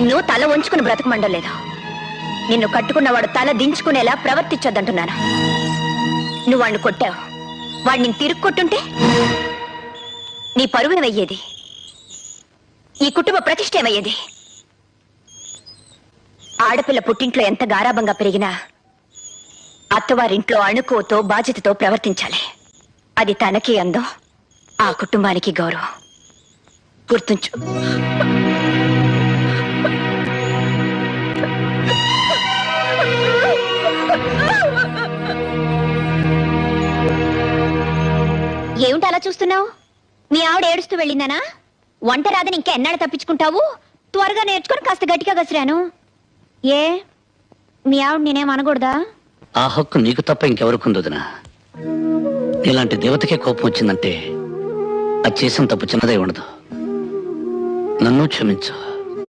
నిన్ను తల వంచుకుని బ్రతకమండలేదు. నిన్ను కట్టుకున్నవాడు తల దించుకునేలా ప్రవర్తించొద్దంటున్నాను. నువ్వు వాడిని కొట్టావు, వాడిని తిరిగి కొట్టుంటే నీ పరువు ఏమయ్యేది? ఈ కుటుంబ ప్రతిష్ఠ ఏమయ్యేది? ఆడపిల్ల పుట్టింట్లో ఎంత గారాబంగా పెరిగినా అత్తవారింట్లో అణుకువతో బాధ్యతతో ప్రవర్తించాలి. అది తనకి అందం, ఆ కుటుంబానికి గౌరవం. గుర్తుంచు. ఏమిటి అలా చూస్తున్నావు? మీ ఆవిడ ఏడుస్తూ వెళ్ళిందనా? వంట రాదని ఇంకా ఎన్నాళ్ళు తప్పించుకుంటావు? త్వరగా నేర్చుకొని కాస్త గట్టిగా గసిరాను. ఏ మీ ఆవిడ నేనేం అనకూడదా? ఆ హక్కు నీకు తప్ప ఇంకెవరికి ఉందోదినా? ఇలాంటి దేవతకే కోపం వచ్చిందంటే అది చేసిన తప్పు చిన్నదే ఉండదు. నన్ను క్షమించు.